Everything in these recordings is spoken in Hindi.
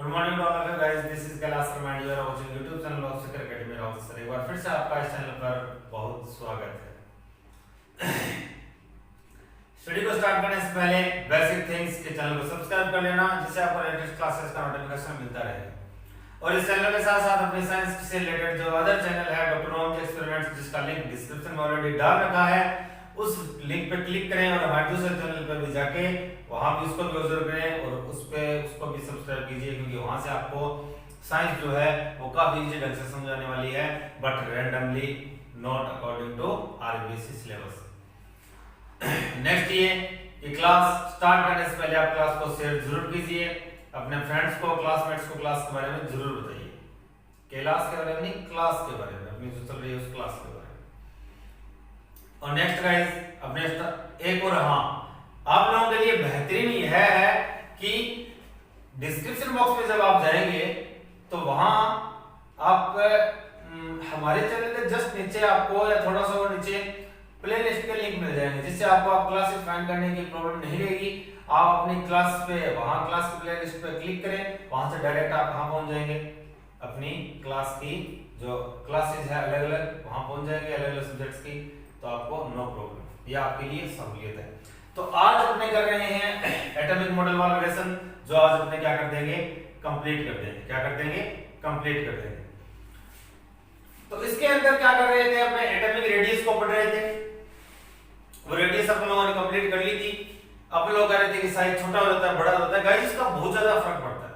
Good morning all of you guys, this is Kailash Sharma, you are watching YouTube channel of Sikar academy officer. एक बार फिर से आपका इस चैनल पर बहुत स्वागत है। स्टडी को स्टार्ट करने से पहले बेसिक थिंग्स के चैनल को सब्सक्राइब कर लेना, जिससे आपको लेटेस्ट क्लासेस का नोटिफिकेशन मिलता रहे। और इस चैनल के साथ साथ अपने साइंस से रिलेटेड जो अदर चैनल है डॉक्टर ओम एक्सपेरिमेंट्स, जिसका लिंक डिस्क्रिप्शन में ऑलरेडी डाल रखा है, उस लिंक पे क्लिक करें और हमारे दूसरे चैनल पे भी जाके वहां भी उसको भी ऑब्जर्व करें और उसको भी सब्सक्राइब कीजिए, क्योंकि वहां से आपको साइंस जो है वो काफी इजी ढंग से समझाने वाली है, but randomly, not according to RBSE syllabus. Next ये कि क्लास स्टार्ट करने से पहले आप क्लास को शेयर जरूर कीजिए, अपने फ्रेंड्स को, क्लासमेट्स को क्लास के बारे में जरूर बताइए। क्लास के बारे में नहीं, क्लास के बारे में, अपनी जो चल रही है उस क्लास के बारे में। और नेक्स्ट गाइस, अपने एक और आप लोगों के लिए बेहतरीन यह है कि डिस्क्रिप्शन बॉक्स में जब आप जाएंगे तो वहां आप हमारे चैनल के जस्ट नीचे आपको या थोड़ा सा और नीचे प्लेलिस्ट के लिंक मिल जाएंगे, जिससे आपको क्लासेस फाइंड करने की प्रॉब्लम नहीं रहेगी। आप अपनी क्लास पे वहां क्लास की प्लेलिस्ट पे क्लिक करें, वहां से डायरेक्ट आप कहां पहुंच जाएंगे, अपनी क्लास की जो क्लासेस है अलग अलग वहां पहुंच जाएंगे, अलग अलग सब्जेक्ट्स की, तो आपको नो प्रॉब्लम, ये आपके लिए सहूलियत है। तो आज अपने कर रहे हैं एटॉमिक मॉडल वाला लेसन, जो आज अपने क्या कर देंगे, कंप्लीट कर देंगे। क्या कर देंगे? कंप्लीट कर देंगे। तो इसके अंदर क्या कर रहे थे, अपने एटॉमिक रेडियस को पढ़ रहे थे। वो रेडियस अपन लोगों ने कंप्लीट कर ली थी। अब लोग कह रहे थे कि साइज छोटा हो जाता है, बड़ा होता है। गाइस, इसका बहुत ज्यादा फर्क पड़ता है,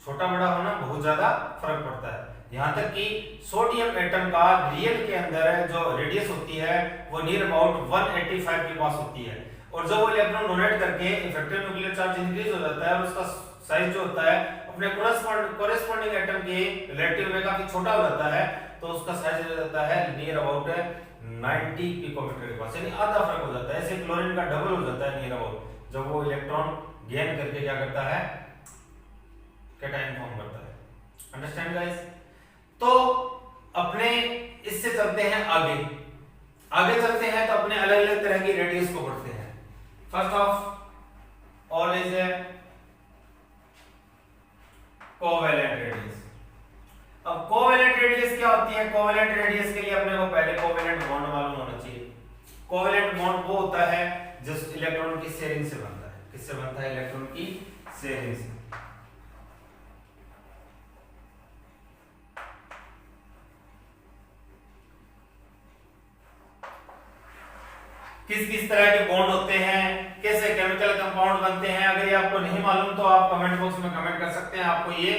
छोटा बड़ा होना बहुत ज्यादा फर्क पड़ता है। यहां तक कि सोडियम एटम का रियल के अंदर जो रेडियस होती है वो नियर अबाउट 185 के पास होती है, और जब वो इलेक्ट्रॉन डोनेट करके इफेक्टिव न्यूक्लियर चार्ज इंक्रीज हो जाता है और उसका साइज जो होता है अपने कोरेस्पोंडिंग एटम के रिलेटिव में काफी छोटा हो जाता है, तो उसका साइज हो जाता है नियर अबाउट 90 पिकोमीटर के पास, यानी आधा फर्क हो जाता है। ऐसे क्लोरीन का डबल हो जाता है नियर अबाउट, जब वो इलेक्ट्रॉन गेन करके क्या करता है, कैटायन फॉर्म करता है। Understand guys? तो अपने इससे चलते हैं आगे चलते हैं, तो अपने अलग अलग तरह की रेडियस को पढ़ते हैं। First of all is covalent radius. अब कोवेलेंट रेडियस क्या होती है? कोवेलेंट रेडियस के लिए अपने को पहले कोवेलेंट बॉन्ड मालूम होना चाहिए। कोवेलेंट बॉन्ड वो होता है जो इलेक्ट्रॉन की शेयरिंग से बनता है। किससे बनता है? इलेक्ट्रॉन की शेयरिंग से। किस किस तरह के बॉन्ड होते हैं, कैसे केमिकल कंपाउंड बनते हैं, अगर ये आपको नहीं मालूम तो आप कमेंट बॉक्स में कमेंट कर सकते हैं। आपको ये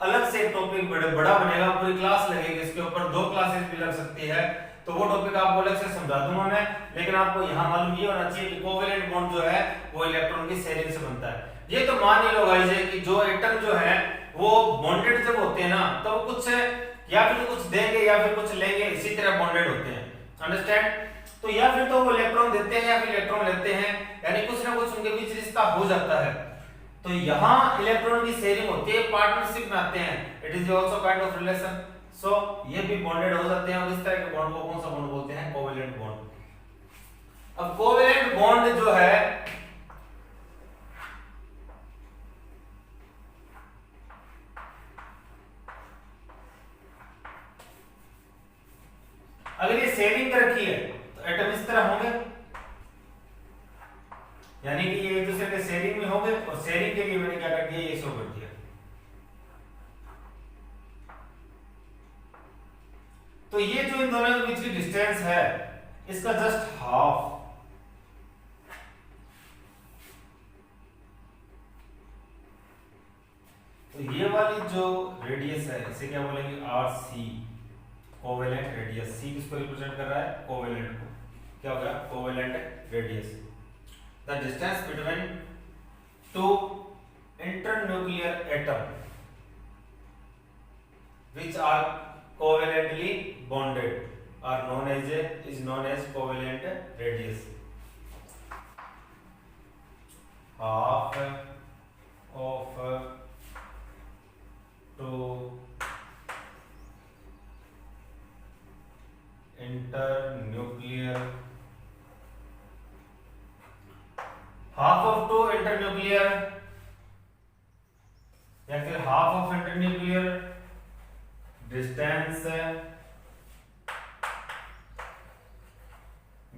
अलग से एक टॉपिक बड़ा बनेगा, पूरी क्लास लगेगी इसके ऊपर, 2 क्लासेस भी लग सकती है, तो वो टॉपिक आपको अलग से समझा दूंगा मैं। लेकिन आपको यहाँ मालूम ये होना चाहिए कि कोवेलेंट बॉन्ड जो है वो इलेक्ट्रॉन की शेयरिंग से बनता है। ये तो मान ही लो गाइस कि जो एटम जो है वो बॉन्डेड जब होते हैं ना, तो वो कुछ या फिर कुछ देंगे या फिर कुछ लेंगे, इसी तरह बॉन्डेड होते हैं। अंडरस्टैंड? तो या फिर तो वो इलेक्ट्रॉन देते हैं या फिर इलेक्ट्रॉन लेते हैं, यानी कुछ ना कुछ उनके बीच रिश्ता हो जाता है। तो यहाँ इलेक्ट्रॉन की शेयरिंग होती है, पार्टनरशिप में आते हैं। It is also kind of relation. So ये भी बॉन्डेड हो जाते हैं, और इस तरह के बॉन्ड को कौन सा बॉन्ड बोलते हैं? Covalent bond. अब कोवेलेंट बॉन्ड जो है अगर ये शेयरिंग कर रखी है तो एटम इस तरह होंगे, यानी कि ये एक दूसरे के शेयरिंग में होंगे, और शेयरिंग के लिए मैंने क्या कर दिया, ये शो कर दिया। तो ये जो इन दोनों के बीच की डिस्टेंस है इसका जस्ट हाफ, तो ये वाली जो रेडियस है इसे क्या बोलेंगे? RC, covalent radius. C किसको रिप्रेजेंट कर रहा है? कोवेलेंट को। क्या हो गया? Covalent radius. The distance between 2 internuclear atom which are covalently bonded are known as covalent radius. Half of 2 internuclear या फिर half of internuclear distance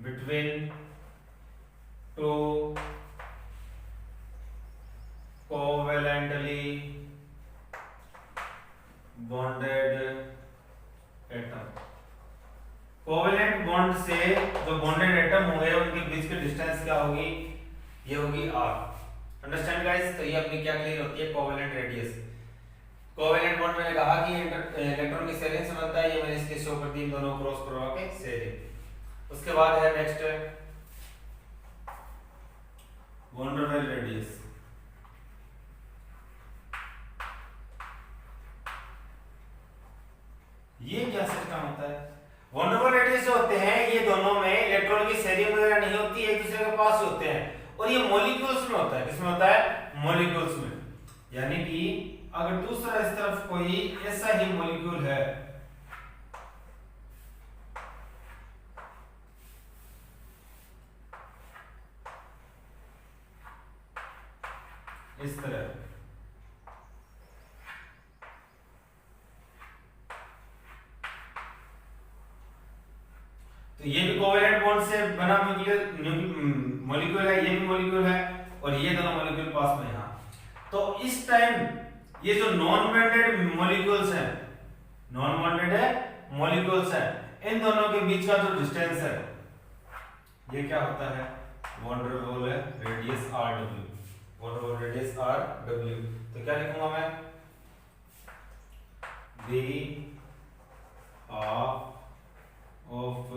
between to covalently bonded atom. Covalent bond से जो बॉन्डेड एटम हो गए उनके बीच की डिस्टेंस क्या होगी, ये होगी r। Understand guys? तो ये अपनी क्या क्लियर होती है, कोवेलेंट रेडियस। कोवेलेंट बॉन्ड मैंने कहा कि इलेक्ट्रॉन की शेयरिंग से बनता है, ये मैंने इसके शो कर दी, दोनों क्रॉस करवा के शेयरिंग। उसके बाद है next van der Waals radius. ये क्या सिस्टम होता है? वॉन डेर वाल रेडियस जो होते हैं ये दोनों में इलेक्ट्रॉन की शेयरिंग वगैरह नहीं होती, एक दूसरे के पास होते हैं, और ये मॉलिक्यूल्स में होता है। किसमें होता है? मॉलिक्यूल्स में। यानी कि अगर दूसरा इस तरफ कोई ऐसा ही मॉलिक्यूल है, इस तरह, तो ये भी कोवेलेंट बॉन्ड से बना मॉलिक्यूल है, ये भी मॉलिक्यूल है, और ये दोनों मॉलिक्यूल पास में यहां। तो इस टाइम ये जो नॉन बॉन्डेड मॉलिक्यूल्स हैं, नॉन बॉन्डेड मॉलिक्यूल्स हैं, इन दोनों के बीच का जो डिस्टेंस है ये क्या होता है? Van der Waals radius Rw। Van der Waals radius Rw। तो क्या लिखूंगा मैं? The half of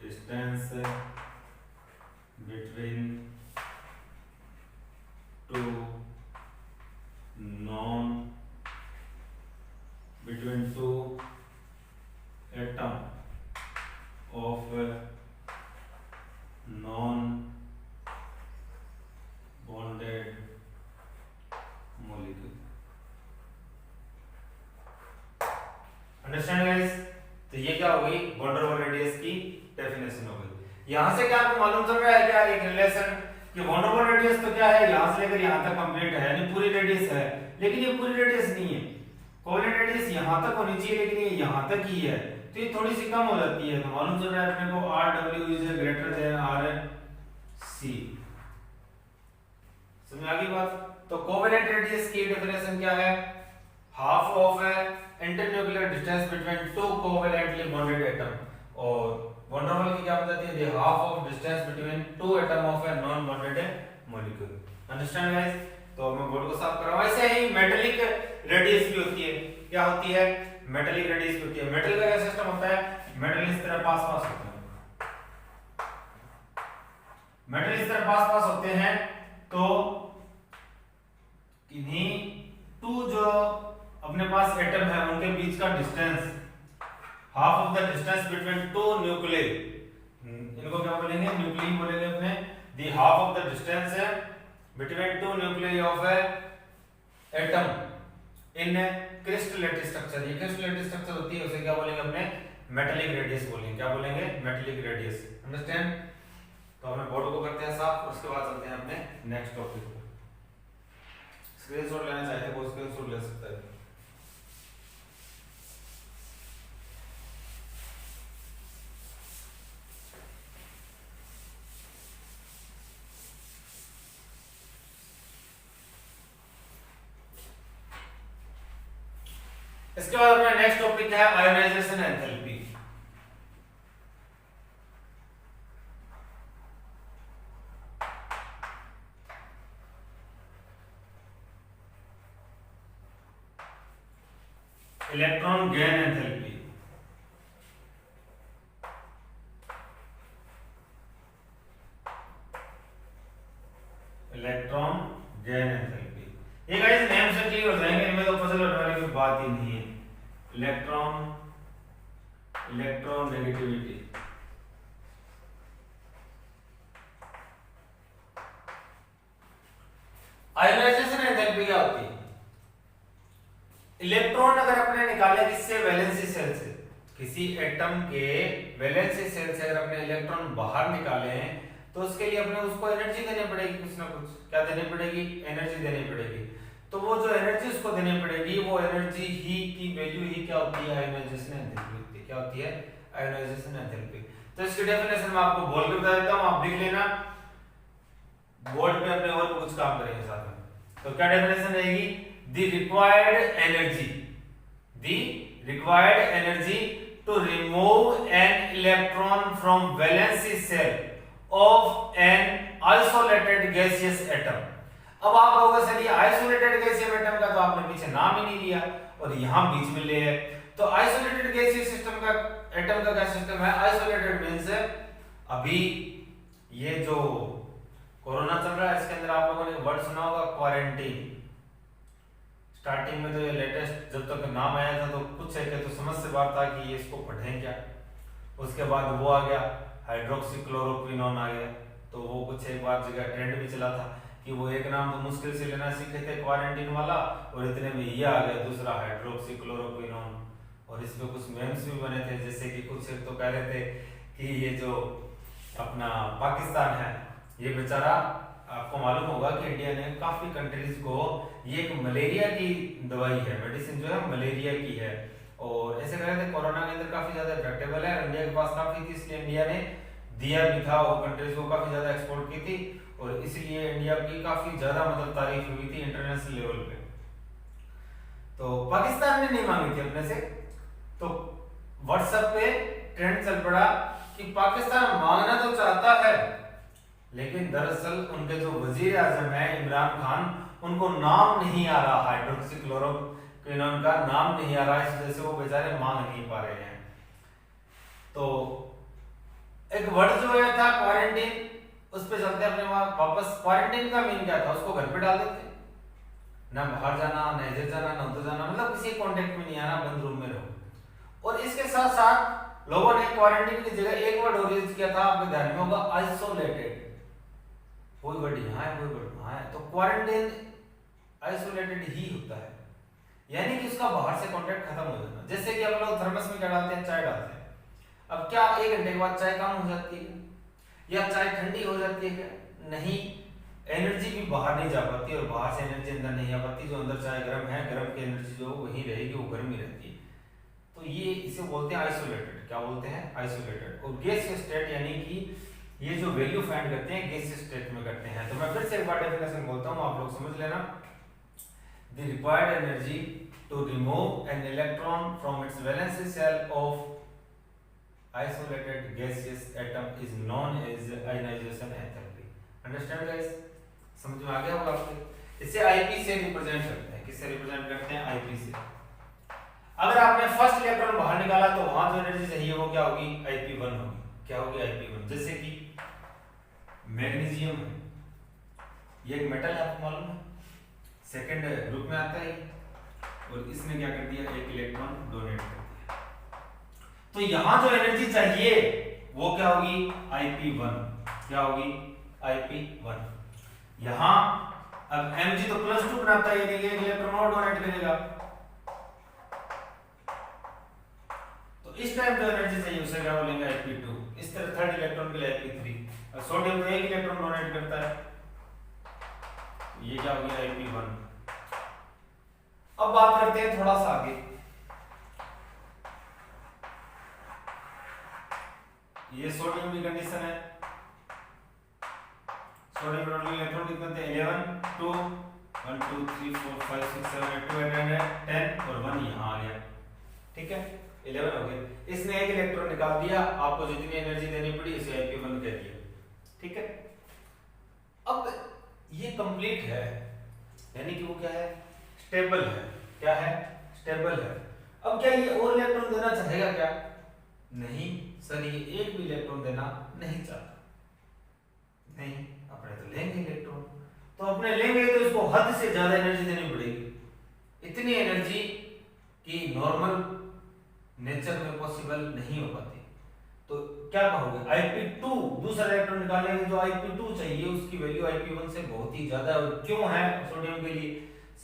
distance between two atom of non bonded molecule। Understand guys? तो ये क्या हो गई? वॉन डेर वाल रेडियस की डेफिनेशन हो गई। यहां से क्या आपको मालूम चल रहा है क्या एक रिलेशन कि वॉन डेर वाल रेडियस तो क्या है, यहां से लेकर यहां तक कंप्लीट है, यानी पूरी रेडियस है, लेकिन ये पूरी रेडियस नहीं है। कोवेलेंट रेडियस यहां तक होनी चाहिए, लेकिन ये यहां तक ही है, तो ये थोड़ी सी कम हो जाती है। तो मालूम चल रहा है अपने को Rw is greater than Rc। समझ आ गई बात? तो कोवेलेंट रेडियस की डेफिनेशन क्या है? Half of internuclear distance between to covalently bonded atom. और वॉन डेर वाल की क्या बताती है? The half of distance between to atom of a non bonded molecule. Understand guys? तो मैं बोर्ड को साफ कर रहा हूं। ऐसे ही मेटेलिक रेडियस भी होती है। क्या होती है? मेटेलिक रेडियस भी होती है। मेटल का क्या सिस्टम होता है? मेटल इस तरह पास पास होते हैं, मेटल इस तरह पास पास होते हैं, तो इन्हीं टू जो अपने पास एटम है उनके बीच का distance, half of the distance between two nucleus, इनको क्या बोलेंगे? न्यूक्लियस बोलेंगे अपने। The half of the distance है between two nucleus of a atom in crystal lattice structure. ये क्रिस्टलेटिक स्ट्रक्चर होती है, उसे क्या बोलेंगे? अपने मेटेलिक रेडियस बोलेंगे। क्या बोलेंगे? Metallic radius. अंडरस्टैंड? तो अपने बोर्ड को करते हैं साफ, उसके बाद चलते हैं अपने नेक्स्ट टॉपिक पे। स्क्रीनशॉट लेना चाहते हैं वो स्क्रीनशॉट ले सकता है। इसके बाद अपना नेक्स्ट टॉपिक है ionisation enthalpy. Electron gain enthalpy. Electron gain enthalpy, ये गाइस नेम से क्लियर हो जाएंगे, इनमें तो पजल होने वाली कोई बात ही नहीं है। Electron negativity. आयोनाइजेशन एंथैल्पी क्या होती है? इलेक्ट्रॉन अगर अपने निकाले किससे? वैलेंसी सेल से। किसी एटम के वैलेंसी सेल से अगर अपने इलेक्ट्रॉन बाहर निकाले तो उसके लिए अपने उसको एनर्जी देनी पड़ेगी, कुछ ना कुछ क्या देनी पड़ेगी, एनर्जी देनी पड़ेगी। तो वो जो एनर्जी उसको देनी पड़ेगी, वो एनर्जी ही की वैल्यू ही क्या होती है, आयोनाइजेशन एंथैल्पी होती है। क्या होती है, आयोनाइजेशन एंथैल्पी। तो इसकी डेफिनेशन मैं आपको बोल के बता देता हूं, आप लिख लेना बोर्ड पे अपने और कुछ काम करेंगे साथ में। तो क्या डेफिनेशन रहेगी, the required energy to remove an electron from valency shell of an isolated gaseous atom. अब आप कहोगे सर ये आइसोलेटेड गैसियस एटम का तो आपने पीछे नाम ही नहीं लिया और यहां बीच में ले है। तो आइसोलेटेड गैसियस सिस्टम का एटम का क्या सिस्टम है, आइसोलेटेड मींस अभी ये जो कोरोना चल रहा है इसके अंदर आप लोगों ने वर्ड सुना होगा क्वारंटीन। स्टार्टिंग में तो ये लेटेस्ट जब तक नाम आया था तो कुछ है तो समझ से बात था कि ये इसको पढ़ें क्या। उसके बाद वो आ गया हाइड्रोक्सीक्लोरोक्विनोन आ गया, तो वो कुछ एक बार जगह ट्रेंड भी चला था कि वो एक नाम तो मुश्किल से लेना सीखे थे क्वारंटीन वाला, और इतने में ये आ गया दूसरा हाइड्रोक्सीक्लोरोक्विनोन। और इस पे कुछ मेम्स भी बने थे, जैसे कि कुछ एक तो कह रहे थे कि ये जो अपना पाकिस्तान है ये बेचारा, आपको मालूम होगा कि इंडिया ने काफी कंट्रीज को ये एक मलेरिया की दवाई है, मेडिसिन जो है मलेरिया की है, और ऐसे कह रहे थे कोरोना के अंदर काफी ज्यादा इफेक्टेबल है, इंडिया के पास काफी थी इसलिए इंडिया ने दिया भी था, वो कंट्रीज को काफी ज्यादा एक्सपोर्ट की थी, और इसलिए इंडिया की काफी ज्यादा मतलब तारीफ हुई थी इंटरनेशनल लेवल पे। तो पाकिस्तान ने नहीं मांगी थी अपने से, तो व्हाट्सएप पे ट्रेंड चल पड़ा कि पाकिस्तान मांगना तो चाहता है लेकिन दरअसल उनके जो वजीर आजम है इमरान खान, उनको नाम नहीं आ रहा, हाइड्रोक्सीक्लोरोक्विनोन का नाम नहीं आ रहा, इस वजह से वो बेचारे मांग नहीं पा रहे हैं। तो एक वर्ड जो है था क्वारंटीन, उस पे चलते अपने वापस। क्वारंटीन का मीन क्या था, उसको घर पे डाल देते, ना बाहर जाना, ना इधर जाना, ना उधर जाना, मतलब किसी कांटेक्ट में नहीं आना, बंद रूम में रहो। और इसके साथ साथ लोगों ने क्वारंटीन की जगह एक वर्ड और यूज किया था, आपके ध्यान में होगा, आइसोलेटेड। कोई वर्ड यहाँ है, कोई वर्ड वहां है, तो क्वारंटाइन आइसोलेटेड ही होता है, यानी कि उसका बाहर से कांटेक्ट खत्म हो जाना। जैसे कि हम लोग थर्मस में क्या डालते हैं, चाय डालते हैं, अब क्या 1 घंटे के बाद चाय कम हो जाती है या चाय ठंडी हो जाती है क्या, नहीं, एनर्जी भी बाहर नहीं जा पाती और बाहर से एनर्जी अंदर नहीं आ पाती, जो अंदर चाय गर्म है, गर्म की एनर्जी जो वहीं रहेगी, वो गर्म ही रहती है। तो ये इसे बोलते हैं आइसोलेटेड। क्या बोलते हैं, आइसोलेटेड। और गैस स्टेट यानी कि ये जो वैल्यू फाइंड करते हैं गैस स्टेट में करते हैं। तो मैं फिर से एक बार डेफिनेशन बोलता हूं, आप लोग समझ लेना। The required energy to remove an electron from its valency shell of isolated gaseous atom is known as ionisation enthalpy. Understand guys, समझ में आ गया होगा आपको। इसे आईपी से रिप्रेजेंट करते हैं, किससे रिप्रेजेंट करते हैं, आईपी से। अगर आपने फर्स्ट इलेक्ट्रॉन बाहर निकाला तो वहां जो एनर्जी चाहिए वो क्या होगी, IP1 होगी। क्या होगी, IP1। जैसे कि मैग्नीशियम है, ये एक मेटल है, आपको मालूम है, सेकंड ग्रुप में आता है, और इसने क्या कर दिया, एक इलेक्ट्रॉन डोनेट कर दिया। तो यहां जो एनर्जी चाहिए वो क्या होगी, IP1। क्या होगी, IP1। यहां अब Mg तो +2 बनाता है, यानी एक इलेक्ट्रॉन और डोनेट करेगा, तो इस टाइम जो एनर्जी चाहिए उसे क्या बोलेंगे, IP2। इस तरह थर्ड इलेक्ट्रॉन के लिए IP3। सोडियम तो एक इलेक्ट्रॉन डोनेट करता है, ये क्या हो गया, IP1। अब बात करते हैं थोड़ा सा आगे, ये सोडियम की कंडीशन है, सोडियम टोटल इलेक्ट्रॉन कितने थे, 11 2 1 2 3 4 5 6 7 8 2 8 10 और 1 यहां आ गया, ठीक है, 11 हो गए। इसने एक इलेक्ट्रॉन निकाल दिया, आपको जितनी एनर्जी देनी पड़ी उसे IP1 कह दिया, ठीक है। अब ये कंप्लीट है, यानी कि वो क्या है, स्टेबल है। क्या है, स्टेबल है। अब क्या ये और इलेक्ट्रॉन देना चाहेगा क्या, नहीं सर, ये एक भी इलेक्ट्रॉन देना नहीं चाहता, नहीं, अपने तो लेंगे इलेक्ट्रॉन, तो अपने लेंगे तो इसको हद से ज्यादा एनर्जी देनी पड़ेगी, इतनी एनर्जी कि नॉर्मल नेचर में पॉसिबल नहीं हो पाती। तो क्या कहोगे, IP2 दूसरा इलेक्ट्रॉन निकालने में जो IP2 चाहिए उसकी वैल्यू IP1 से बहुत ही ज्यादा है। क्यों है, सोडियम के लिए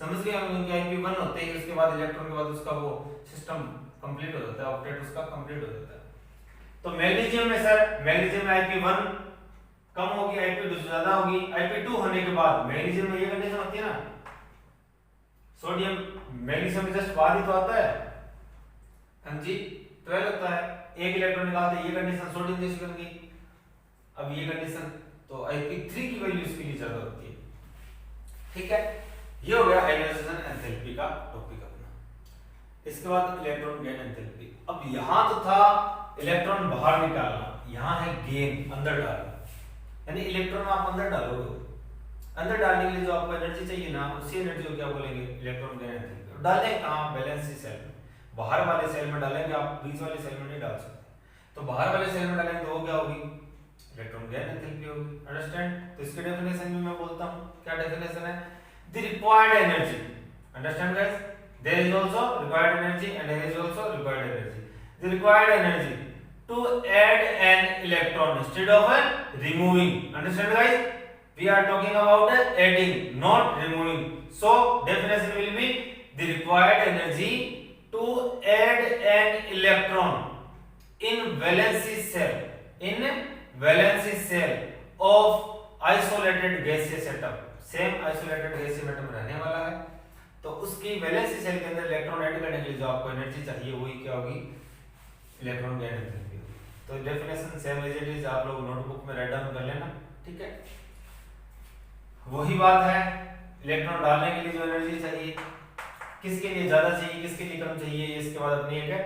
समझ गए हम, कि IP1 होते ही उसके बाद इलेक्ट्रॉन के बाद उसका वो सिस्टम कंप्लीट हो जाता है, ऑक्टेट उसका कंप्लीट हो जाता है। तो मैग्नीशियम में सर, मैग्नीशियम में IP1 कम होगी, Ip2 से ज्यादा होगी। Ip2 होने के बाद मैग्नीशियम में ये कंडीशन होती है ना, सोडियम मैग्नीशियम के जस्ट बाद ही तो आता है Mg12 होता है, एक इलेक्ट्रॉन निकालते ये कंडीशन सोडियम जैसी बन गई। अब ये कंडीशन तो Ip3 की वैल्यू इसके लिए ज्यादा होती है। ठीक है, ये हो गया आयोनाइजेशन एंथैल्पी का टॉपिक अपना। इसके बाद इलेक्ट्रॉन गेन एंथैल्पी। अब यहां तो था इलेक्ट्रॉन बाहर निकालना, यहां है गेन अंदर डालना, यानी इलेक्ट्रॉन आप अंदर डालोगे, अंदर डालने के लिए जो आपको एनर्जी चाहिए ना, उसी एनर्जी को क्या बोलेंगे, इलेक्ट्रॉन गेन एनर्जी। डालेंगे कहां, वैलेंसी सेल में, बाहर वाले सेल में डालेंगे, आप बीच वाले सेल में नहीं डाल सकते। तो बाहर वाले सेल में डालेंगे तो वो क्या होगी, इलेक्ट्रॉन गेन एनर्जी होगी। अंडरस्टैंड? तो इसके डेफिनेशन में मैं बोलता हूं, क्या डेफिनेशन है, the required energy, understand guys, there is also required energy and there is also required energy. The required energy to add an electron instead of removing, understand guys, we are talking about adding not removing. So definition will be the required energy to add an electron in valency cell of isolated gaseous atom, same isolated gaseous atom रहने वाला है, तो उसकी वैलेंसी सेल के अंदर इलेक्ट्रॉन ऐड करने के लिए जो आपको एनर्जी चाहिए वही क्या होगी, इलेक्ट्रॉन गेन एनर्जी। तो definition same as it is, आप लोग नोटबुक में राइट डाउन कर लेना। ठीक है, वही बात है, इलेक्ट्रॉन डालने के लिए जो एनर्जी चाहिए, किसके लिए ज्यादा चाहिए किसके लिए कम चाहिए, इसके बाद अपनी एक है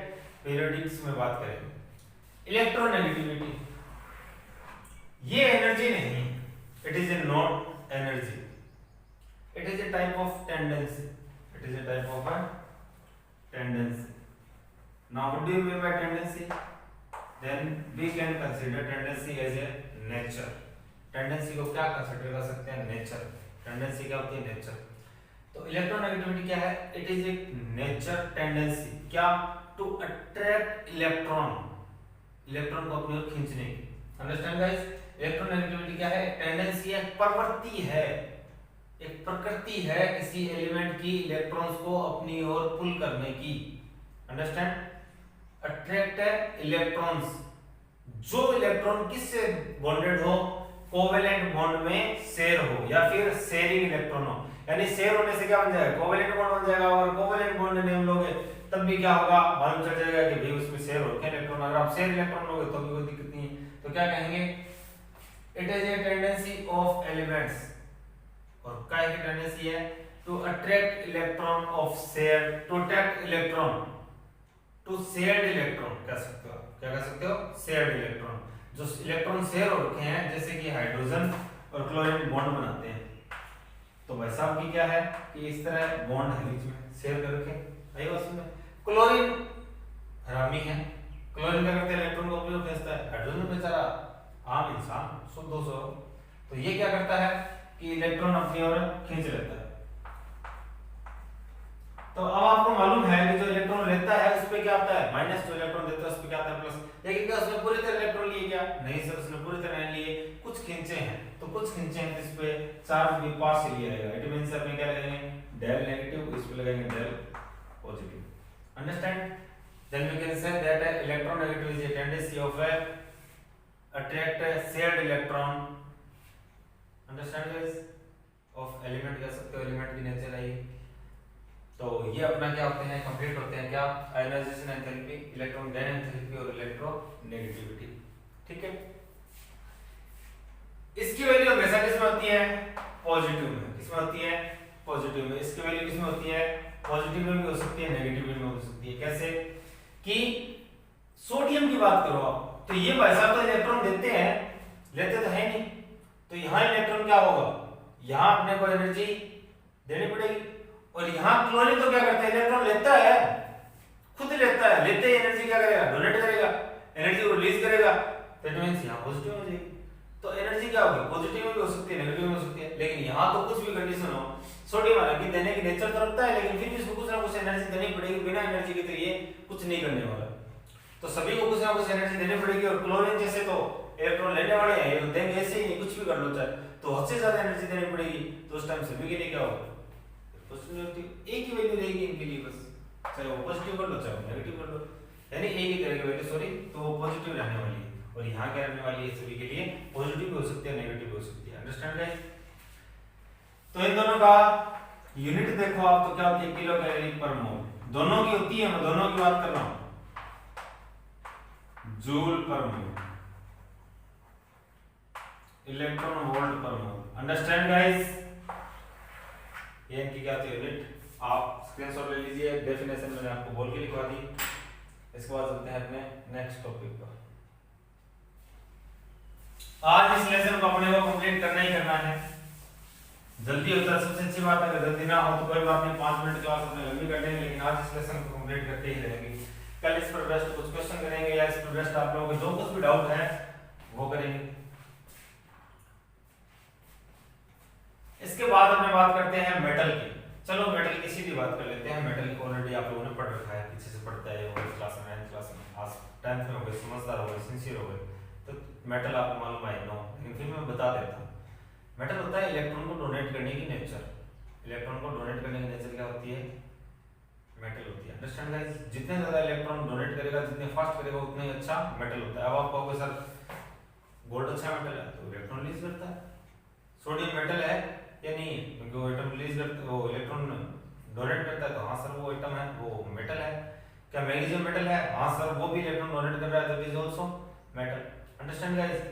पीरियोडिक्स में बात करेंगे। इलेक्ट्रोनेगेटिविटी, ये एनर्जी नहीं, it is A not energy, it is A type of tendency, it is A type of tendency. Now what do you mean by tendency? Then we can consider tendency as a nature. Tendency को क्या कंसीडर कर सकते हैं, नेचर। टेंडेंसी क्या होती है, नेचर। तो इलेक्ट्रोनेगेटिविटी क्या है, it is A nature tendency, क्या, टू अट्रैक्ट इलेक्ट्रॉन, इलेक्ट्रॉन को अपनी ओर खींचने की। अंडरस्टैंड गाइस, इलेक्ट्रोनेगेटिविटी क्या है, टेंडेंसी है, प्रवृत्ति है, एक प्रकृति है किसी एलिमेंट की इलेक्ट्रॉन्स को अपनी ओर पुल करने की। अंडरस्टैंड? अट्रैक्ट है इलेक्ट्रॉन्स, जो इलेक्ट्रॉन किससे बॉन्डेड हो, कोवेलेंट बॉन्ड में शेयर हो या फिर शेयरिंग इलेक्ट्रॉन हो, यानी शेयर होने से क्या बन जाएगा, कोवेलेंट बॉन्ड बन जाएगा। और कोवेलेंट बॉन्ड नेम लोगे तब भी क्या होगा, मालूम चल जाएगा कि भाई उसमें शेयर होते हैं इलेक्ट्रॉन। अगर आप शेयर इलेक्ट्रॉन लोगे तो भी कोई दिक्कत नहीं है। तो क्या कहेंगे, it is a tendency of elements, और क्या की टेंडेंसी है, to attract electron of share, to attract electron to shared electron, कह सकते हो, क्या कह सकते हो, शेयर्ड इलेक्ट्रॉन, जो इलेक्ट्रॉन शेयर हो रखे हैं, जैसे कि हाइड्रोजन और क्लोरीन बॉन्ड बनाते हैं। तो भाई साहब की क्या है कि इस तरह बॉन्ड है बीच में, शेयर कर रखे, आई बात समझ में। क्लोरीन हरामी है, क्लोरीन क्या करता है, इलेक्ट्रॉन को अपनी ओर खींचता है। हाइड्रोजन बेचारा आम इंसान, शुद्ध दोष, तो ये क्या करता है कि इलेक्ट्रॉन अपनी ओर खींच लेता है। तो अब आपको मालूम है कि जो इलेक्ट्रॉन लेता है उस पे क्या आता है, माइनस, जो इलेक्ट्रॉन देता है उस पे क्या आता है, प्लस। लेकिन क्या उसने पूरी तरह इलेक्ट्रॉन लिए क्या, नहीं सर, उसने पूरी तरह नहीं लिए, कुछ खींचे हैं। तो कुछ खींचे हैं इस पे चार्ज भी पार्शियली आएगा, इट मींस सर में क्या लगाएंगे, डेल नेगेटिव, इस पे लगाएंगे डेल positive. Understand? Then we can say that electronegative is a tendency of a attract shared electron. Understand guys? Of element कह सकते हो, एलिमेंट की नेचर है। तो ये अपना क्या होते हैं, कंप्लीट होते हैं क्या, ionisation enthalpy, electron gain enthalpy और इलेक्ट्रोनेगेटिविटी। ठीक है, इसकी वैल्यू हमेशा किसमें होती है, पॉजिटिव में। किसमें होती है, पॉजिटिव में। इसकी वैल्यू किसमें होती है, पॉजिटिव में भी हो सकती है, नेगेटिव में हो सकती है। कैसे कि सोडियम की बात करो आप, तो ये भाई साहब तो इलेक्ट्रॉन देते हैं, लेते तो है नहीं, तो यहाँ इलेक्ट्रॉन क्या होगा, यहाँ अपने को एनर्जी देनी पड़ेगी। और यहाँ क्लोरीन तो क्या करता है, इलेक्ट्रॉन लेता है, खुद लेता है, लेते ही एनर्जी क्या करेगा, डोनेट करेगा, एनर्जी को रिलीज करेगा। तो इट मींस यहाँ पॉजिटिव हो जाएगी। तो एनर्जी क्या होगी, पॉजिटिव में भी हो सकती है, नेगेटिव में हो सकती है। लेकिन यहाँ तो कुछ भी कंडीशन हो, सोडियम हालांकि देने की नेचर तो रखता है, लेकिन फिर भी इसको कुछ ना कुछ एनर्जी देनी पड़ेगी, बिना एनर्जी के तो ये कुछ नहीं करने वाला। तो सभी को कुछ ना कुछ एनर्जी देनी पड़ेगी। और क्लोरीन जैसे तो इलेक्ट्रॉन लेने वाले हैं, ये देंगे ऐसे ही, कुछ भी कर लो चाहे, तो हद से ज्यादा एनर्जी देनी पड़ेगी। तो उस टाइम सभी के लिए क्या होगा, पॉजिटिव, एक ही वैल्यू रहेगी इनके लिए बस, चाहे वो पॉजिटिव कर लो चाहे नेगेटिव कर लो, यानी एक ही तरह की वैल्यू, सॉरी, तो वो पॉजिटिव रहने वाली है। और यहाँ क्या रहने वाली है सभी के लिए पॉजिटिव भी हो सकती है नेगेटिव भी हो सकती है। Understand guys? तो इन दोनों का यूनिट देखो आप तो क्या होती है किलो कैलोरी पर मोल, दोनों की होती है, मैं दोनों की बात कर रहा हूं, जूल पर मोल, इलेक्ट्रॉन वोल्ट पर मोल। Understand guys? ये इनकी क्या होती है यूनिट, आप स्क्रीनशॉट ले लीजिए, डेफिनेशन मैंने आपको बोल के लिखवा दी। इसके बाद चलते हैं अपने नेक्स्ट टॉपिक पर। आज इस लेसन को अपने को कंप्लीट करना ही करना है, जल्दी होता है सबसे अच्छी बात है, अगर जल्दी ना हो तो कोई बात नहीं, 5 मिनट क्लास अपने लंबी कर लेंगे, लेकिन आज इस लेसन को कंप्लीट करके ही रहेंगे। कल इस पर बेस्ट कुछ क्वेश्चन करेंगे या इस पर बेस्ट आप लोगों को जो कुछ भी डाउट है वो करेंगे। इसके बाद अपने बात करते हैं मेटल की। चलो मेटल की सीधी बात कर लेते हैं। मेटल ऑलरेडी आप लोगों ने पढ़ रखा है, पीछे से पढ़ता है, वो क्लास में 9th क्लास में, आज 10th में हो गए, समझदार हो गए, सिंसियर हो गए, तो मेटल आपको मालूम है नो, लेकिन फिर मैं बता देता हूँ। मेटल होता है इलेक्ट्रॉन को डोनेट करने की नेचर। इलेक्ट्रॉन को डोनेट करने की नेचर क्या होती है? मेटल होती है। Understand guys? जितने ज्यादा इलेक्ट्रॉन डोनेट करेगा, जितने फास्ट करेगा, उतना ही अच्छा मेटल होता है। अब आप कहोगे सर गोल्ड अच्छा मेटल है, तो इलेक्ट्रॉन रिलीज करता है। सोडियम मेटल है या नहीं है? क्योंकि वो एटम रिलीज करता, वो इलेक्ट्रॉन डोनेट करता है, तो हाँ सर वो एटम है, वो मेटल है। क्या मैग्नीशियम मेटल है? हाँ सर वो भी इलेक्ट्रॉन डोनेट कर रहा है, तो is also metal. Understand guys?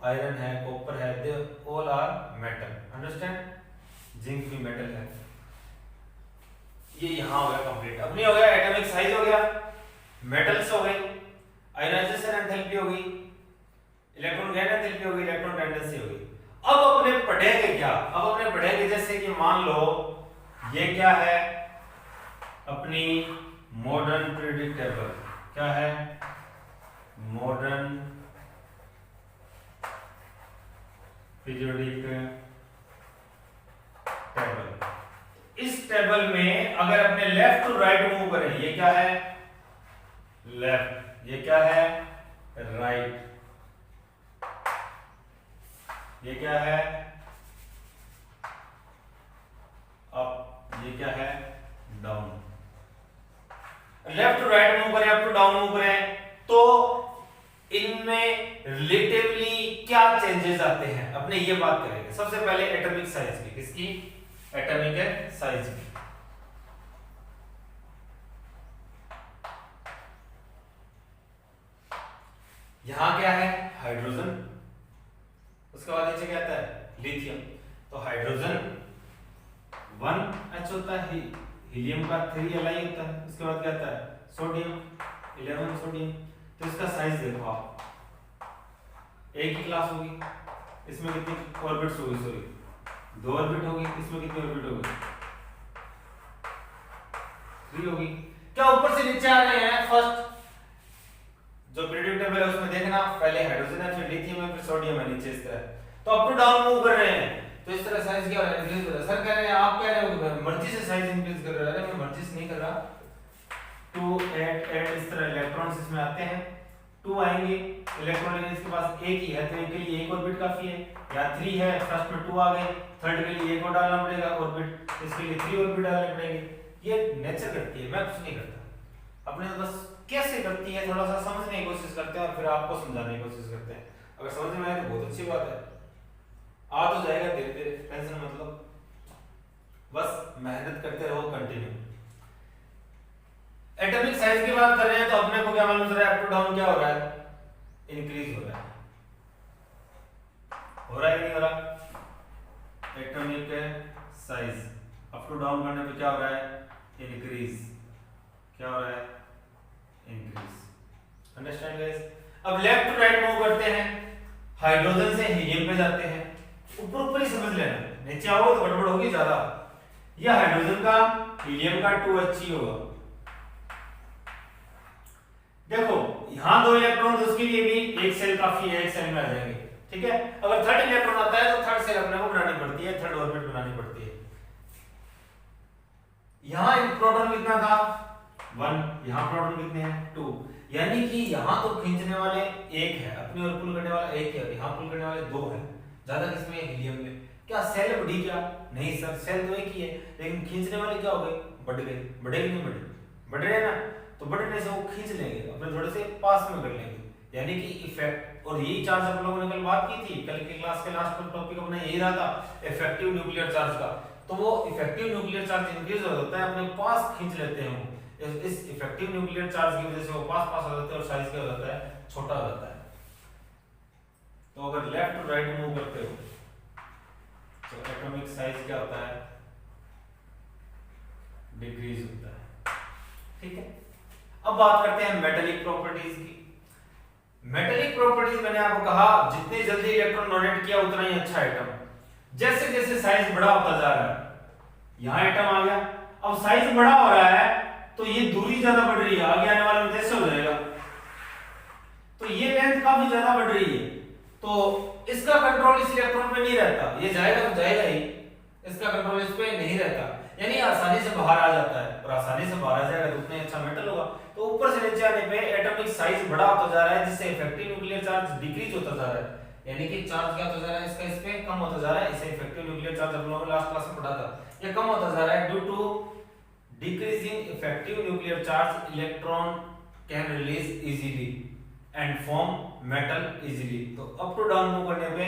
Iron है, कॉपर है, they all are metal. Understand? Zinc भी मेटल है। ये यहां हो गया कंप्लीट। अब नहीं हो गया, एटॉमिक साइज हो गया, मेटल्स हो गई, आयनाइजेशन एंथैल्पी हो गई, इलेक्ट्रॉन गेन एंथैल्पी हो गई, इलेक्ट्रॉन टेंडेंसी हो गई। अब अपने पढ़ेंगे क्या? अब अपने पढ़ेंगे जैसे कि मान लो ये क्या है, अपनी मॉडर्न पीरियोडिक टेबल। क्या है? Modern periodic table. इस टेबल में अगर अपने लेफ्ट टू राइट मूव करें, ये क्या है? लेफ्ट, ये क्या है? राइट, ये क्या है? अप, ये क्या है? Down. Left to right move करें, अप टू डाउन मूव करें, तो इनमें रिलेटिवली क्या चेंजेस आते हैं, अपने ये बात करेंगे। सबसे पहले एटॉमिक साइज की। किसकी? एटॉमिक साइज की। यहां क्या है? हाइड्रोजन, उसके बाद नीचे क्या आता है? लिथियम। तो हाइड्रोजन 1H होता है, हीलियम का 3Li होता है, उसके बाद क्या आता है? Sodium 11 sodium. तो इसका साइज देखो आप, एक ही क्लास होगी, इसमें कितनी ऑर्बिट्स होगी? सॉरी 2 ऑर्बिट होगी, इसमें कितनी ऑर्बिट होगी? 3 होगी। क्या ऊपर से नीचे आ रहे हैं? फर्स्ट जो पीरियोडिक टेबल है उसमें देखना, पहले हाइड्रोजन है, फिर लिथियम है, फिर सोडियम है, नीचे इस तरह। तो अप टू डाउन मूव कर रहे हैं, तो इस तरह साइज क्या हो रहा है? इंक्रीज हो रहा है। सर कह रहे हैं, आप कह रहे हो मर्जी से साइज इंक्रीज कर रहे हैं। अरे मैं मर्जी से नहीं कर रहा। 2 8 8 इस तरह इलेक्ट्रॉन्स इसमें आते हैं, 2 आएंगे इलेक्ट्रॉन, इसके पास एक ही है तो एक के लिए एक ऑर्बिट काफी है, या 3 है, फर्स्ट में 2 आ गए, थर्ड के लिए एक और डालना पड़ेगा ऑर्बिट, इसके लिए 3 ऑर्बिट डालने पड़ेंगे। ये नेचर करती है, मैं कुछ नहीं करता। अपने बस कैसे करती है थोड़ा सा समझने की कोशिश करते हैं और फिर आपको समझाने की कोशिश करते हैं। अगर समझ में आए तो बहुत अच्छी बात है, आ तो जाएगा धीरे धीरे, टेंशन मतलब, बस मेहनत करते रहो कंटिन्यू। एटॉमिक साइज की बात कर रहे हैं तो अपने को क्या मालूम चल रहा है? अप टू डाउन क्या हो रहा है? इंक्रीज हो रहा है। हो रहा है कि नहीं हो रहा? Atomic size up to down करने पे क्या हो रहा है? इंक्रीज। क्या हो रहा है? इंक्रीज। Understand guys? अब लेफ्ट टू राइट मूव करते हैं, हाइड्रोजन से हीलियम पे जाते हैं। ऊपर ऊपर ही समझ लेना, नीचे आओगे तो गड़बड़ होगी ज्यादा। यह हाइड्रोजन का हीलियम का 2He होगा। देखो यहां 2 इलेक्ट्रॉन, तो उसके लिए भी एक सेल काफी है, एक सेल में आ जाएंगे। ठीक है, अगर थर्ड इलेक्ट्रॉन आता है तो थर्ड सेल अपने को बनानी पड़ती है, थर्ड ऑर्बिट बनानी पड़ती है। यहां प्रोटॉन कितना था? 1, यहां प्रोटॉन कितने हैं? 2, यानी कि यहां तो खींचने वाले एक है, अपनी ओर पुल करने वाला एक है, यहां पुल करने वाले 2 है। ज्यादा किसमें? हीलियम में। क्या सेल बढ़ी क्या? नहीं सर, सेल तो एक ही है, लेकिन खींचने वाले क्या हो गए? बढ़ गए। बढ़े कि नहीं बढ़े? बढ़ रहे हैं ना, तो बढ़ने से वो खींच लेंगे, अपने थोड़े से पास में कर लेंगे। यानी कि इफेक्ट, और यही चार्ज हम लोगों ने कल बात की थी, कल की क्लास के लास्ट में टॉपिक अपना यही रहा था इफेक्टिव न्यूक्लियर चार्ज का। तो वो इफेक्टिव न्यूक्लियर चार्ज इंक्रीज हो जाता है, अपने पास खींच लेते हैं वो, इस इफेक्टिव न्यूक्लियर चार्ज की वजह से वो पास पास हो जाते हैं और साइज क्या हो जाता है, छोटा हो जाता है। तो अगर लेफ्ट टू राइट मूव करते हो तो एटॉमिक साइज क्या होता है, डिक्रीज होता है। ठीक है, अब बात करते हैं मेटेलिक प्रॉपर्टीज की। मेटेलिक प्रॉपर्टीज मैंने आपको कहा जितनी जल्दी इलेक्ट्रॉन डोनेट किया उतना ही अच्छा एटम। जैसे जैसे साइज बड़ा होता जा रहा है, यहां एटम आ गया, अब साइज बड़ा हो रहा है तो ये दूरी ज्यादा बढ़ रही है, आगे आने वाला में कैसे हो जाएगा, तो ये लेंथ काफी ज्यादा बढ़ रही है, तो इसका कंट्रोल इस इलेक्ट्रॉन पे नहीं रहता, ये जाएगा तो जाएगा ही, इसका कंट्रोल इस पे नहीं रहता, यानी आसानी से बाहर आ जाता है, और आसानी से बाहर आ जाएगा तो उतना अच्छा मेटल होगा। तो ऊपर से नीचे आने पे एटॉमिक साइज बड़ा होता जा रहा है, जिससे इफेक्टिव न्यूक्लियर चार्ज डिक्रीज होता जा रहा है, यानी कि चार्ज क्या होता जा रहा है, इसका इस पे कम होता जा रहा है। इसे इफेक्टिव न्यूक्लियर चार्ज हम लोगों ने लास्ट क्लास में पढ़ा था, ये कम होता जा रहा है due to decreasing effective nuclear charge, electron can release easily and form metal easily. तो अप टू डाउन मूव करने पे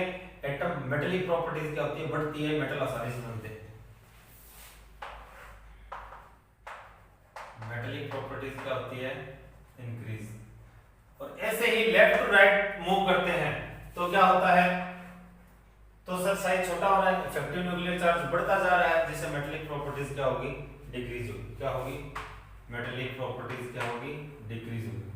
एटम मेटेलिक प्रॉपर्टीज क्या होती है, बढ़ती है, मेटल आसानी से बनते हैं। मेटेलिक प्रॉपर्टीज क्या होती है, इंक्रीज। और ऐसे ही लेफ्ट टू राइट मूव करते हैं तो क्या होता है, तो सर साइज छोटा हो रहा है, इफेक्टिव न्यूक्लियर चार्ज बढ़ता जा रहा है, जिससे मेटेलिक प्रॉपर्टीज क्या होगी, डिक्रीज होगी। क्या होगी, मेटेलिक प्रॉपर्टीज क्या होगी, डिक्रीज होगी।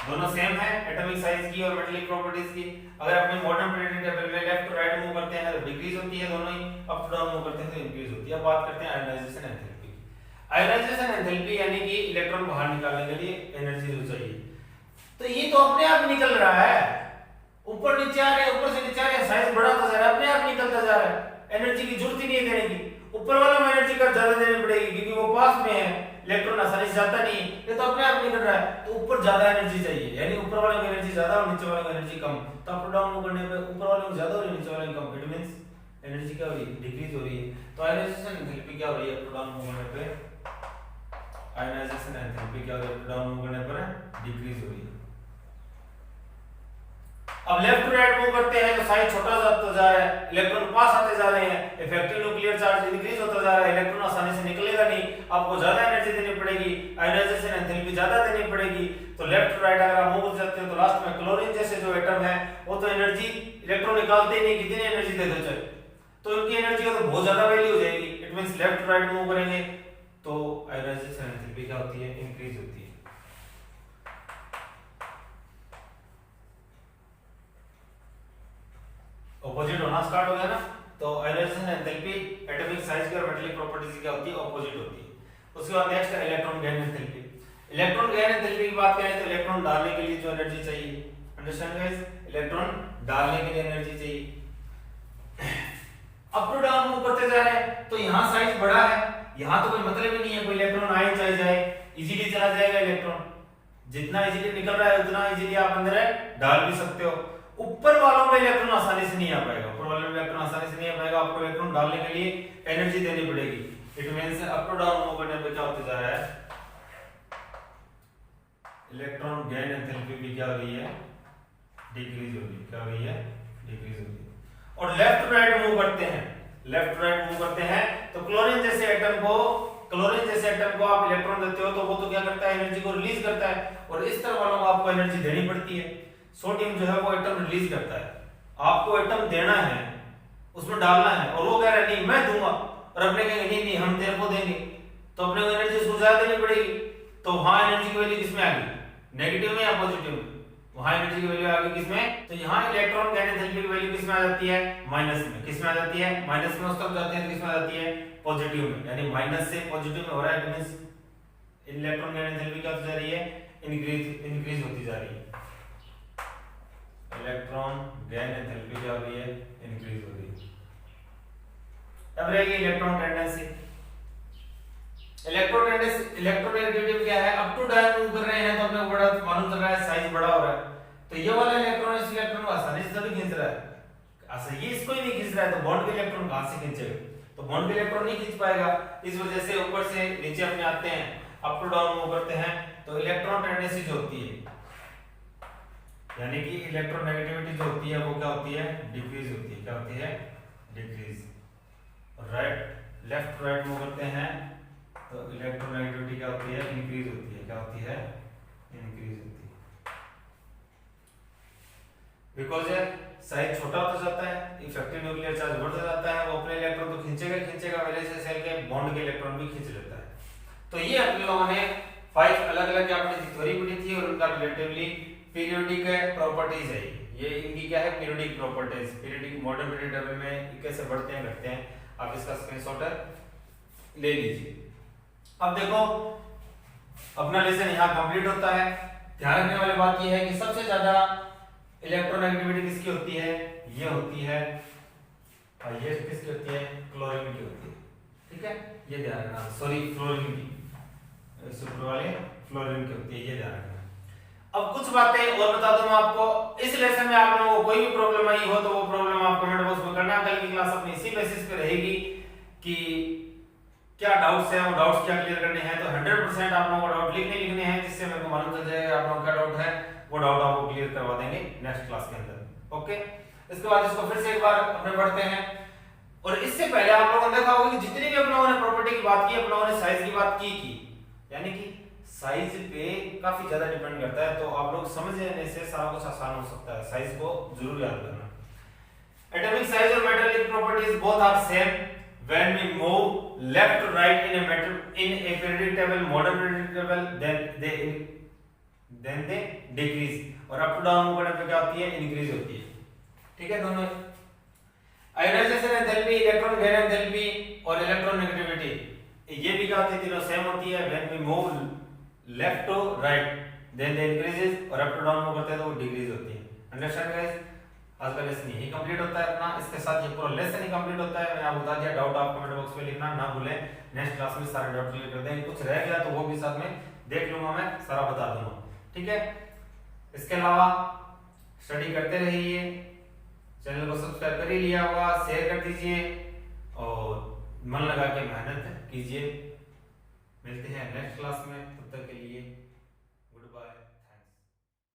दोनों सेम है, एटॉमिक साइज की और मेटेलिक प्रॉपर्टीज की। अगर अपने मॉडर्न पीरियोडिक टेबल में लेफ्ट टू राइट मूव करते हैं तो डिक्रीज होती है दोनों ही, अप टू डाउन मूव करते हैं तो इंक्रीज होती है। अब बात करते हैं आयोनाइजेशन एंथैल्पी की। आयोनाइजेशन एंथैल्पी यानी कि इलेक्ट्रॉन बाहर निकालने के लिए एनर्जी जो चाहिए, तो ये तो अपने आप निकल रहा है, ऊपर नीचे आ रहे हैं, ऊपर से नीचे आ रहे हैं, साइज बड़ा होता जा रहा है, अपने आप निकलता जा रहा है, एनर्जी की जरूरत ही नहीं है देने की। ऊपर वाला में एनर्जी का ज्यादा देनी पड़ेगी क्योंकि वो पास में है, इलेक्ट्रॉन आसानी से जाता नहीं, ये तो अपने आप निकल रहा है, तो ऊपर ज्यादा एनर्जी चाहिए, यानी ऊपर वाले में एनर्जी ज्यादा और नीचे वाले में एनर्जी कम। तो अप डाउन मूव करने पे ऊपर वाले में ज्यादा और नीचे वाले में कम, इट मींस एनर्जी क्या हो रही है, डिक्रीज हो रही है। तो आयोनाइजेशन एंथैल्पी क्या हो रही है, अप डाउन मूव करने पे आयोनाइजेशन एंथैल्पी क्या हो रही है, अप डाउन मूव करने पर डिक्रीज हो रही है। अब लेफ्ट टू राइट मूव करते हैं तो साइज छोटा होता जा रहा है, इलेक्ट्रॉन पास आते जा रहे हैं, इफेक्टिव न्यूक्लियर चार्ज इंक्रीज होता जा रहा है, इलेक्ट्रॉन आसानी से निकलेगा नहीं, आपको ज्यादा एनर्जी देनी पड़ेगी, आयोनाइजेशन एंथैल्पी ज्यादा देनी पड़ेगी। तो लेफ्ट टू राइट अगर आप मूव करते हो तो लास्ट में क्लोरीन जैसे जो एटम है वो तो एनर्जी इलेक्ट्रॉन निकालते ही नहीं, कितनी एनर्जी दे दो चाहे, तो उनकी एनर्जी का तो बहुत ज्यादा वैल्यू हो जाएगी। It means left to right move करेंगे तो आयोनाइजेशन एंथैल्पी क्या होती है, इंक्रीज होती है। ऑपोजिट होना स्टार्ट हो गया ना, तो आयोनाइजेशन एंथैल्पी एटॉमिक साइज की और मेटेलिक प्रॉपर्टीज क्या होती है, ऑपोजिट होती है। उसके बाद नेक्स्ट है electron gain enthalpy. Electron gain enthalpy की बात करें तो इलेक्ट्रॉन डालने के लिए जो एनर्जी चाहिए, अंडरस्टैंड गाइस, इलेक्ट्रॉन डालने के लिए एनर्जी चाहिए। अप टू डाउन मूव करते जा रहे हैं तो यहां साइज बड़ा है, यहां तो कोई मतलब ही नहीं है, कोई इलेक्ट्रॉन आए चाहे जाए इजीली चला जाएगा इलेक्ट्रॉन, जितना इजीली निकल रहा है उतना इजीली आप अंदर डाल भी सकते हो। ऊपर वालों में इलेक्ट्रॉन आसानी से नहीं आ पाएगा, ऊपर वाले में इलेक्ट्रॉन आसानी से नहीं आ पाएगा, आपको इलेक्ट्रॉन डालने के लिए एनर्जी देनी पड़ेगी। It means up to down move करने पे क्या होते जा रहा है, इलेक्ट्रॉन गेन एंथैल्पी भी क्या हो रही है, डिक्रीज हो रही है। क्या हो रही है, डिक्रीज हो रही है। और लेफ्ट टू राइट मूव करते हैं, लेफ्ट टू राइट मूव करते हैं तो क्लोरीन जैसे एटम को आप इलेक्ट्रॉन देते हो तो वो तो क्या करता है, एनर्जी को रिलीज करता है, और इस तरह वालों को आपको एनर्जी देनी पड़ती है। सोडियम जो है वो एटम रिलीज करता है, आपको एटम देना है, उसमें डालना है, और वो कह रहा है नहीं मैं दूंगा, और अपने कहेंगे नहीं नहीं हम तेरे को देंगे, तो अपने को एनर्जी उसको ज्यादा देनी पड़ेगी। तो वहां एनर्जी की वैल्यू किसमें आ गई, नेगेटिव में या पॉजिटिव में, वहां एनर्जी की वैल्यू आ गई किसमें, तो यहाँ इलेक्ट्रॉन गेन एंथैल्पी की वैल्यू किसमें आ जाती है, माइनस में। किसमें आ जाती है, माइनस में। उस तरफ जाते हैं तो किसमें आ जाती है, पॉजिटिव में, यानी माइनस से पॉजिटिव में हो रहा है। It means electron gain enthalpy क्या होती जा रही है, इंक्रीज होती जा रही है। इलेक्ट्रॉन गेन एंथैल्पी क्या हो रही है, इंक्रीज हो रही है। अब रहेगी इलेक्ट्रॉन टेंडेंसी। इलेक्ट्रोनेगेटिविटी क्या है, अप टू डाउन मूव कर रहे हैं तो अपने को बड़ा मालूम चल रहा है, साइज बड़ा हो रहा है, तो ये वाला इलेक्ट्रॉन इस इलेक्ट्रॉन को आसानी से थोड़ी खींच रहा है, ऐसा ये इसको ही नहीं खींच रहा है, तो बॉन्ड के इलेक्ट्रॉन कहां से खींचेगा, तो बॉन्ड के इलेक्ट्रॉन नहीं खींच पाएगा। इस वजह से ऊपर से नीचे अपने आते हैं, अप टू डाउन मूव करते हैं तो इलेक्ट्रॉन टेंडेंसी जो होती है, यानी कि इलेक्ट्रोनेगेटिविटी जो होती है वो क्या होती है, डिक्रीज होती है। क्या होती है, decrease. Right left right move करते हैं तो इलेक्ट्रोनेगेटिविटी क्या होती है, इंक्रीज होती है। क्या होती है, इंक्रीज होती है। बिकॉज साइज छोटा होता जाता है, इफेक्टिव न्यूक्लियर चार्ज बढ़ता जाता है, वो अपने इलेक्ट्रॉन तो खींचेगा वजह से सेल के बॉन्ड के इलेक्ट्रॉन भी खींच लेता है। तो ये अपने लोगों ने 5 अलग अलग आपने थ्योरी पढ़ी थी और उनका रिलेटिवली पीरियोडिक प्रॉपर्टीज है। ये इनकी क्या है, periodic properties. Periodic modern period table में कैसे बढ़ते हैं घटते हैं, आप इसका स्क्रीनशॉट ले लीजिए। अब देखो अपना लेसन यहाँ कंप्लीट होता है। ध्यान रखने वाली बात ये है कि सबसे ज्यादा इलेक्ट्रोनेगेटिविटी किसकी होती है, ये होती है, और ये किसकी होती है, क्लोरीन की होती है। ठीक है, ये ध्यान रखना। सॉरी फ्लोरीन की, सुपर वाले फ्लोरीन की होती है, ये ध्यान रखना। अब कुछ बातें और बता दूं मैं आपको। इस लेसन में आप लोगों को कोई भी प्रॉब्लम आई हो तो वो प्रॉब्लम आप कमेंट बॉक्स में करना। कल की क्लास अपनी इसी बेसिस पे रहेगी कि क्या डाउट्स हैं, वो डाउट्स क्या क्लियर करने हैं। तो 100% आप लोगों को डाउट लिखने हैं, जिससे मेरे को मालूम चल जाएगा आप लोगों का डाउट है, वो डाउट आपको क्लियर करवा देंगे नेक्स्ट क्लास के अंदर। ओके, इसके बाद इसको फिर से एक बार अपने पढ़ते हैं। और इससे पहले आप लोगों ने देखा होगा कि जितनी भी आप लोगों ने प्रॉपर्टी की बात की, आप लोगों ने साइज की बात की, यानी कि साइज पे काफी ज्यादा डिपेंड करता है। तो आप लोग समझ लेने से सारा कुछ आसान हो सकता है। साइज को जरूर याद करना। एटॉमिक साइज और metallic properties both are same when we move left to right in a periodic table, modern periodic table, then they decrease. और अप टू डाउन मूव करने पे क्या होती है, इंक्रीज होती है। ठीक है, दोनों ionisation enthalpy, electron gain enthalpy और इलेक्ट्रॉन नेगेटिविटी ये भी क्या होती है, तीनों सेम होती है। When we move left to right then they increases, और अप टू डाउन मूव करते हैं तो वो डिक्रीज होती है। Understand guys? आज का लेसन यही कंप्लीट होता है अपना। इसके साथ ये पूरा लेसन ही कंप्लीट होता है। मैंने आपको बता दिया, डाउट आप कमेंट बॉक्स में लिखना ना भूलें। नेक्स्ट क्लास में सारे डाउट क्लियर कर देंगे। कुछ रह गया तो वो भी साथ में देख लूंगा, मैं सारा बता दूंगा। ठीक है, इसके अलावा स्टडी करते रहिए। चैनल को सब्सक्राइब कर ही लिया होगा, शेयर कर दीजिए और मन लगा के मेहनत कीजिए। मिलते हैं नेक्स्ट क्लास में, तब तक के लिए